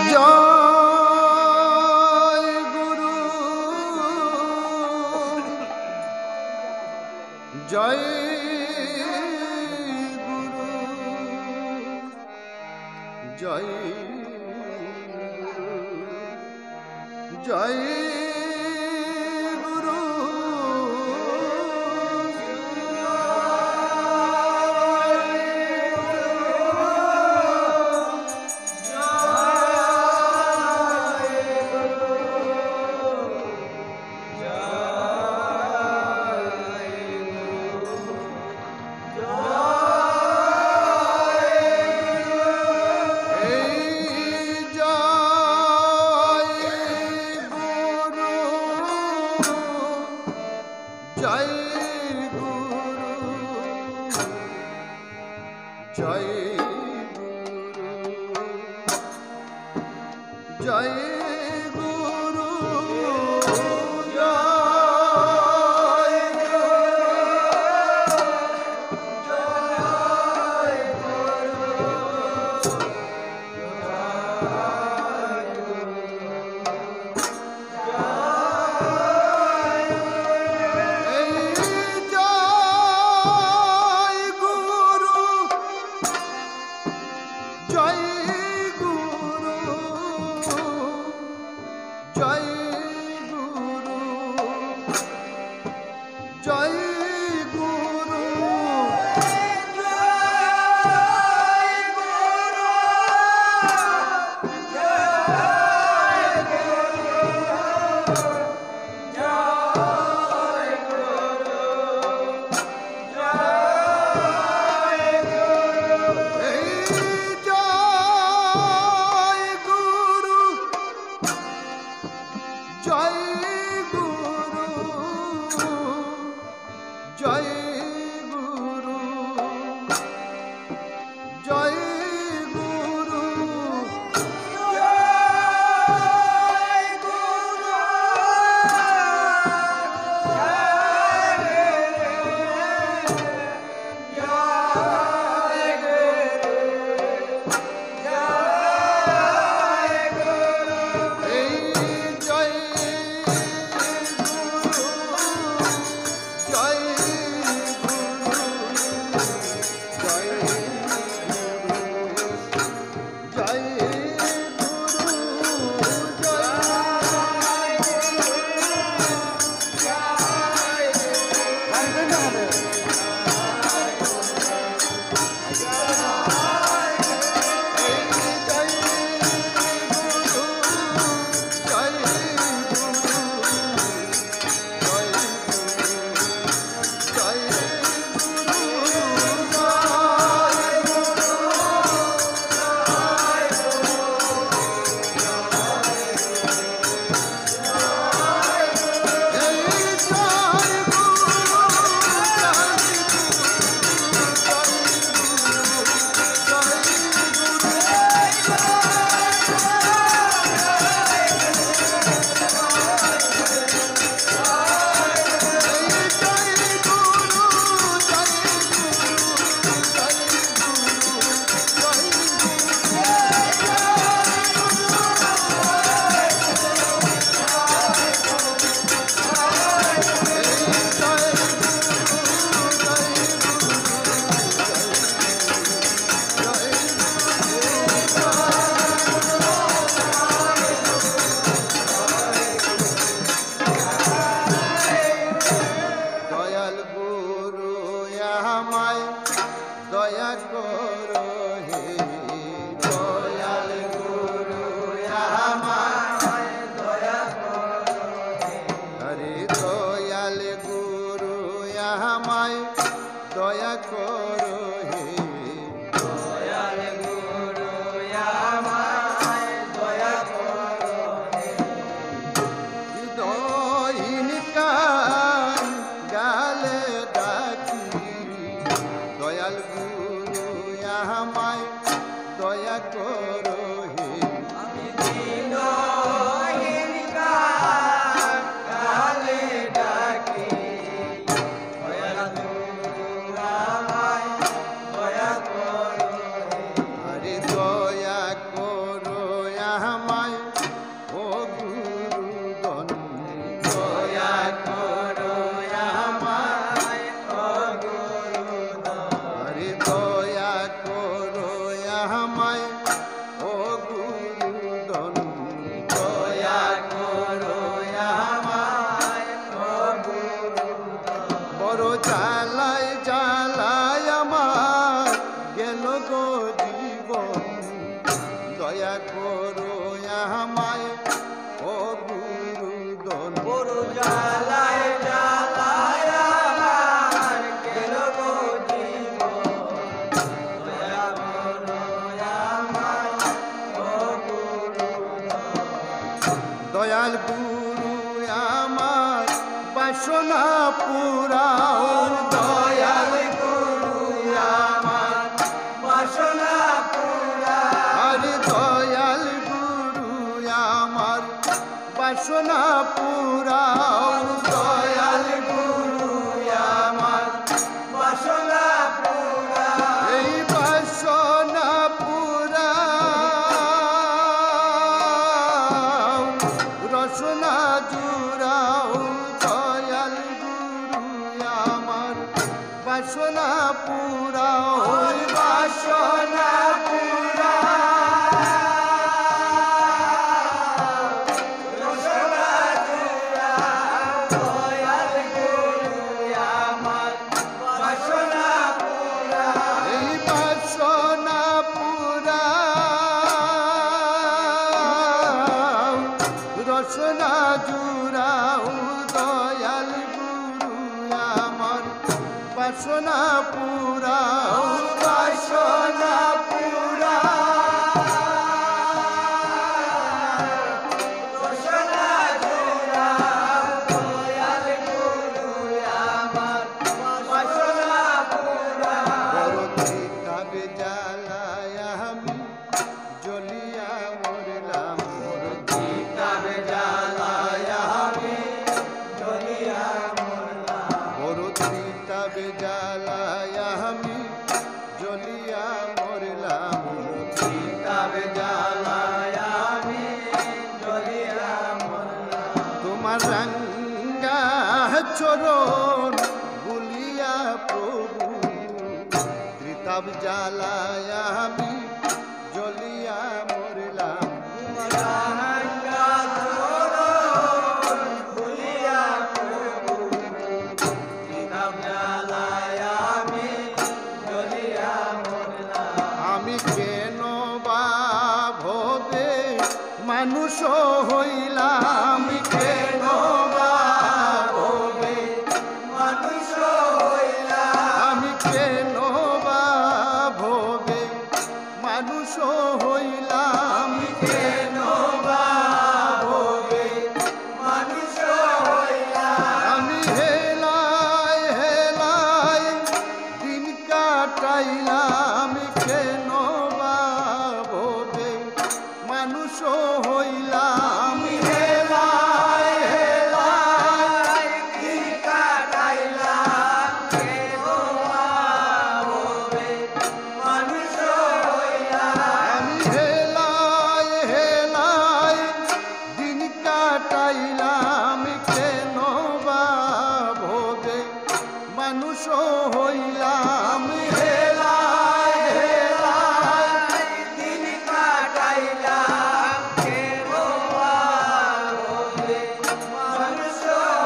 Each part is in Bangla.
জয় গুরু জয় গুরু জয় জয় গুরু জয় গুরু জয় গুরু জয় গুরু জয় গুরু জয় করো আমায় ও গুরু দন গুরু জ্বালায় জ্বালায় আমার গেল গো জীবন, দয়া করো আমায় ও গুরু দয়াল গুরু আমার বাসনা পুরাও দয়াল গুরু আমার বাসনা পুরা, আরে দয়াল গুরু আমার বাসনা পুরাও দয়াল গুরু আমার বাসনা পুরা, এই বাসনা পুরাও রসনা জুড়াও দয়াল গুরু আমার বাসনা পুরাও বাসনা পুরা দয়াল গুরু আমার বাসনা পুরা, এই বাসনা পুরাও রসনা জুড়াও দয়াল গুরু আমার বাসনা পুরাও বাসনা পুরা বাসনা জোড়া, দয়াল গুরু আমার বাসনা পুরা, বড় তবে জ্বালায় আমি জ্বলিয়া মরলাম তবে জ্বালায় আমি জ্বলিয়া মরলাম, বড় তবে জ্বালায় আমি জ্বলিয়া মরলাম তবে জ্বালায় আমি জ্বলিয়া মরলাম, তোমার রঙ্গা চরণ বলিয়া প্রভু ত্রিতাব জ্বালায় আমি জ্বলিয়া মরলাম রাঙ্গা চরণ ভুলিয়া প্রভু, তব জ্বালায় আমি জ্বলিয়া মরলাম, আমি কেন বা ভবে মানুষ হইলাম আমি কেন বা ভবে মানুষ হইলাম, আমি কেন বা ভবে মানুষ হইলাম কেন বা ভবে মানুষ হইলাম, আমি হেলায় হেলায় দিন কাটাইলাম কেন বা ভবে মানুষ হইলাম হেলায় হেলায় দিন কাটাইলাম, কেন বা ভবে মানুষ হইলাম, আমি হেলায় হেলায় দিন কাটাইলাম কেন বা ভোগে মানুষ হইলাম হেলায় হেলায় দিন কাটাইলাম, কেন বা ভবে মানুষ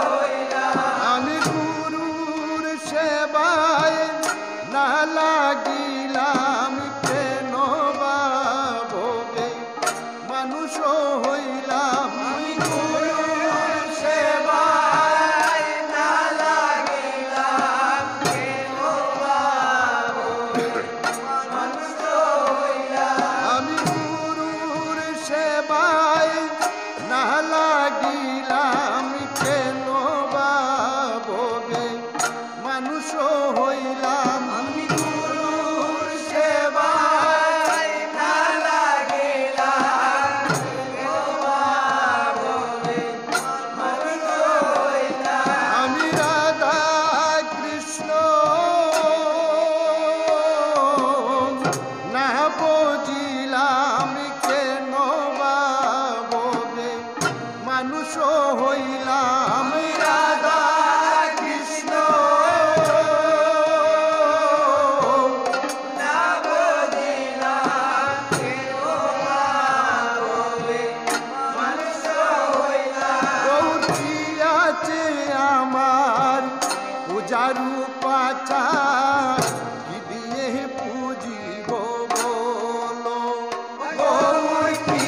হইলাম, আমি গুরুর সেবায় না লাগিলাম কেন বা ভোগে মানুষ হইলাম আমি গুরুর সেবায় না লাগিলাম, কেন বা ভবে মানুষ হইলাম, আমি গুরুর সেবায় না লাগিলাম কেন বা ভোগে মানুষ হইলাম আমি গুরুর সেবায় না লাগিলাম, কেন বা ভবে মানুষ হইলাম, আমি রাধা কৃষ্ণ না বুঝিলাম কেন বা ভোগে মানুষ হইলাম রাধা কৃষ্ণ না বুঝিলাম, কেন বা ভবে মানুষ হইলাম, গৌরিয়াছে আমার পূজারু পাচা কি দিয়ে পুজিব বলো গৌরী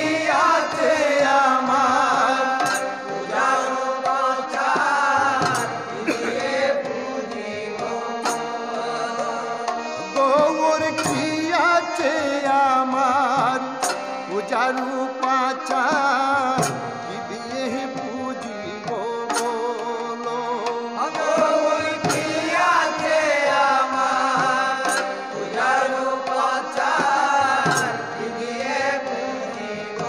পাচার কি দিয়ে বুঝিব বলো ওই কি আছে আমার পূজার উপাচার কি দিয়ে বুঝিব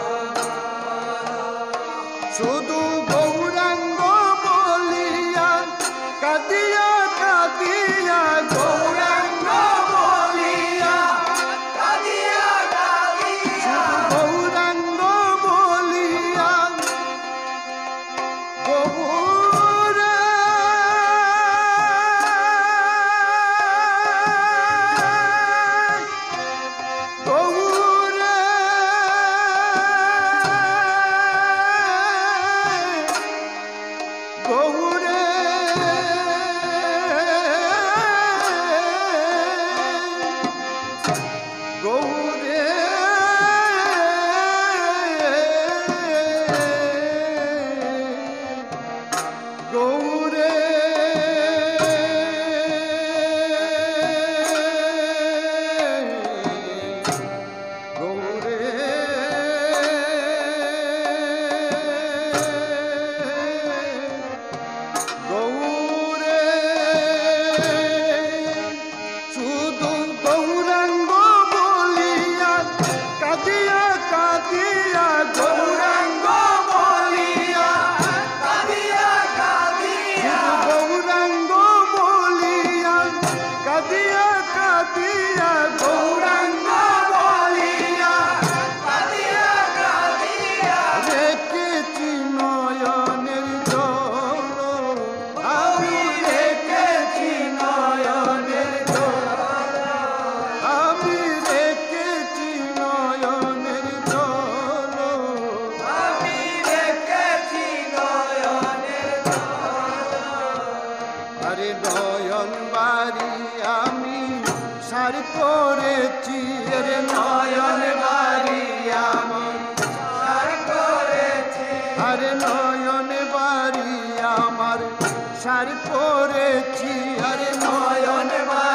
শুধু গৌরাঙ্গ বলিয়া কাঁদিয়া কাঁদিয়া গৌরাঙ্গ বলিয়া কাঁদিয়া কাঁদিয়া গৌরাঙ্গ বলিয়া গৌরে গৌরে গৌরে গৌরে গৌরে গৌরে গৌরে শুধু গৌরাঙ্গ বলিয়া কাঁদিয়া কাঁদিয়া গৌরাঙ্গ বলিয়া কাঁদিয়া কাঁদিয়া গৌরাঙ্গ বলিয়া কাঁদিয়া কাঁদিয়া গৌরাঙ্গ বলিয়া কাঁদিয়া কাঁদিয়া রেখেছি নয়নের জল আমি রেখেছি নয়নের জল আমি রেখেছি নয়নের জল আমি রেখেছি নয়নের আরে নয়ন বাড়ি আমি সার করেছি রে নয়ন বাড়ি আমি সার করেছি আরে নয়ন বাড়ি আমার সার করেছি আরে নয়ন বাড়ি